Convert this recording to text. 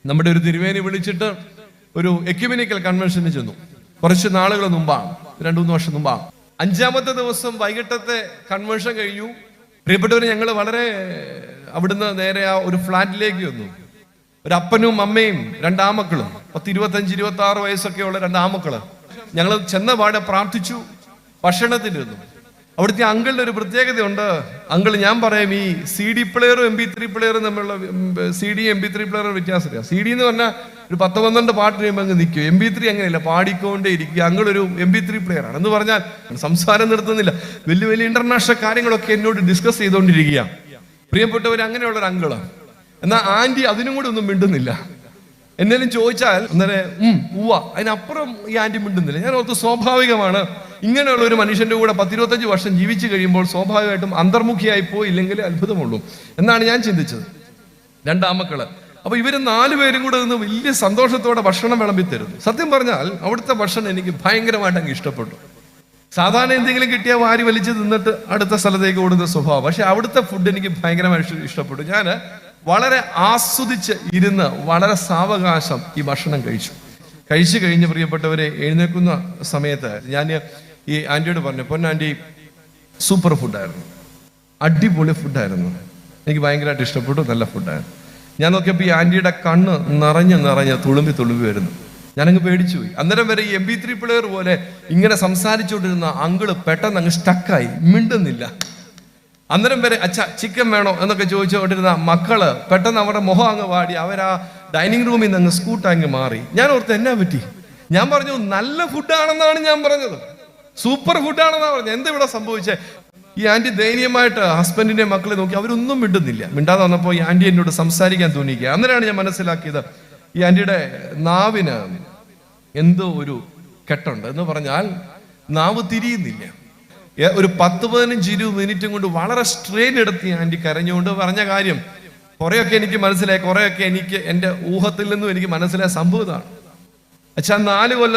നമ്മുടെ ഒരു തിരുവേനി വിളിച്ചിട്ട് ഒരു എക്യുമെനിക്കൽ കൺവെൻഷന് ചെന്നു. കുറച്ച് നാളുകൾ മുമ്പാണ്, 2-3 വർഷം മുമ്പാണ്. 5ാമത്തെ ദിവസം വൈകിട്ടത്തെ കൺവെൻഷൻ കഴിഞ്ഞു. പ്രിയപ്പെട്ടവർ, ഞങ്ങൾ വളരെ അവിടുന്ന് നേരെ ആ ഒരു ഫ്ലാറ്റിലേക്ക് വന്നു. ഒരു അപ്പനും അമ്മയും 2 ആമക്കളും, 25-26 വയസ്സൊക്കെയുള്ള 2 ആമക്കള്. ഞങ്ങൾ ചെന്ന പാടെ പ്രാർത്ഥിച്ചു, ഭക്ഷണത്തിന് വന്നു. അവിടുത്തെ അങ്കിളിന്റെ ഒരു പ്രത്യേകതയുണ്ട്. അങ്കിൾ, ഞാൻ പറയാം, ഈ CD പ്ലെയറും MP3 പ്ലെയറും തമ്മിലുള്ള CD MP3 പ്ലെയറും വ്യത്യാസമില്ല. CD എന്ന് പറഞ്ഞാൽ ഒരു 10-12 പാട്ട് കഴിയുമ്പോൾ അങ്ങ് നിൽക്കും. MP3 അങ്ങനെയല്ല, പാടിക്കൊണ്ടേ ഇരിക്കുക. അങ്കിളൊരു MP3 പ്ലെയർ ആണ് എന്ന് പറഞ്ഞാൽ സംസാരം നിർത്തുന്നില്ല. വലിയ വലിയ ഇന്റർനാഷണൽ കാര്യങ്ങളൊക്കെ എന്നോട് ഡിസ്കസ് ചെയ്തുകൊണ്ടിരിക്കുക. പ്രിയപ്പെട്ടവർ, അങ്ങനെയുള്ള ഒരു അങ്കിളാണ്. എന്നാൽ ആന്റി അതിനും കൂടി ഒന്നും മിണ്ടുന്നില്ല. എന്നേലും ചോദിച്ചാൽ അന്നേരം ഉവ്വ, അതിനപ്പുറം ഈ ആന്റി മിണ്ടുന്നില്ല. ഞാൻ ഓർത്ത് സ്വാഭാവികമാണ്, ഇങ്ങനെയുള്ള ഒരു മനുഷ്യന്റെ കൂടെ 10-25 വർഷം ജീവിച്ചു കഴിയുമ്പോൾ സ്വാഭാവികമായിട്ടും അന്തർമുഖിയായി പോയില്ലെങ്കിൽ അത്ഭുതമുള്ളൂ എന്നാണ് ഞാൻ ചിന്തിച്ചത്. 2 ആമക്കള്. അപ്പൊ ഇവര് 4 പേരും കൂടെ നിന്ന് വലിയ സന്തോഷത്തോടെ ഭക്ഷണം വിളമ്പി തരുന്നു. സത്യം പറഞ്ഞാൽ അവിടുത്തെ ഭക്ഷണം എനിക്ക് ഭയങ്കരമായിട്ട് അങ്ങ് ഇഷ്ടപ്പെട്ടു. സാധാരണ എന്തെങ്കിലും കിട്ടിയാൽ വാരി വലിച്ച് തിന്നിട്ട് അടുത്ത സ്ഥലത്തേക്ക് ഓടുന്ന സ്വഭാവം. പക്ഷെ അവിടുത്തെ ഫുഡ് എനിക്ക് ഭയങ്കരമായിട്ട് ഇഷ്ടപ്പെട്ടു. ഞാൻ വളരെ ആസ്വദിച്ച് ഇരുന്ന് വളരെ സാവകാശം ഈ ഭക്ഷണം കഴിച്ചു കഴിഞ്ഞ് പ്രിയപ്പെട്ടവരെ, എഴുന്നേൽക്കുന്ന സമയത്ത് ഞാൻ ഈ ആന്റിയോട് പറഞ്ഞു, പൊന്നാന്റി, സൂപ്പർ ഫുഡായിരുന്നു, അടിപൊളി ഫുഡായിരുന്നു, എനിക്ക് ഭയങ്കരമായിട്ട് ഇഷ്ടപ്പെട്ടു, നല്ല ഫുഡായിരുന്നു. ഞാൻ നോക്കിയപ്പോൾ ഈ ആന്റിയുടെ കണ്ണ് നിറഞ്ഞ് തുളുമ്പി വരുന്നു. ഞാനങ്ങ് പേടിച്ചു പോയി. അന്നേരം വരെ ഈ MP3 പ്ലെയർ പോലെ ഇങ്ങനെ സംസാരിച്ചുകൊണ്ടിരുന്ന അങ്കിള് പെട്ടെന്ന് അങ്ങ് സ്റ്റക്കായി, മിണ്ടുന്നില്ല. അന്നേരം വരെ അച്ഛാ ചിക്കൻ വേണോ എന്നൊക്കെ ചോദിച്ചുകൊണ്ടിരുന്ന മക്കള് പെട്ടെന്ന് അവരുടെ മുഖം അങ്ങ് വാടി, അവരാ ഡൈനിങ് റൂമിൽ നിന്ന് അങ്ങ് സ്കൂട്ടാങ്ങ് മാറി. ഞാൻ ഓർത്ത് എന്നാ പറ്റി? ഞാൻ പറഞ്ഞു, നല്ല ഫുഡാണെന്നാണ് ഞാൻ പറഞ്ഞത്, സൂപ്പർ ഫുഡാണെന്നാണ് പറഞ്ഞത്. എന്താ ഇവിടെ സംഭവിച്ചേ? ഈ ആന്റി ദയനീയമായിട്ട് ഹസ്ബൻഡിന്റെ മക്കളെ നോക്കി, അവരൊന്നും മിണ്ടുന്നില്ല. മിണ്ടാതെ വന്നപ്പോൾ ഈ ആന്റി എന്നോട് സംസാരിക്കാൻ തോന്നിക്കുക. അന്നേരമാണ് ഞാൻ മനസ്സിലാക്കിയത്, ഈ ആന്റിയുടെ നാവിന് എന്തോ ഒരു കെട്ടുണ്ട്. എന്ന് പറഞ്ഞാൽ നാവ് തിരിയുന്നില്ല. ഒരു 10-15-20 മിനിറ്റും കൊണ്ട് വളരെ സ്ട്രെയിൻ എടുത്ത് ആന്റി കരഞ്ഞുകൊണ്ട് പറഞ്ഞ കാര്യം കുറെയൊക്കെ എനിക്ക് മനസ്സിലായി, കുറെയൊക്കെ എനിക്ക് എൻ്റെ ഊഹത്തിൽ നിന്നും എനിക്ക് മനസ്സിലായ സംഭവമാണ്. അച്ഛാ, 4 കൊല്ലം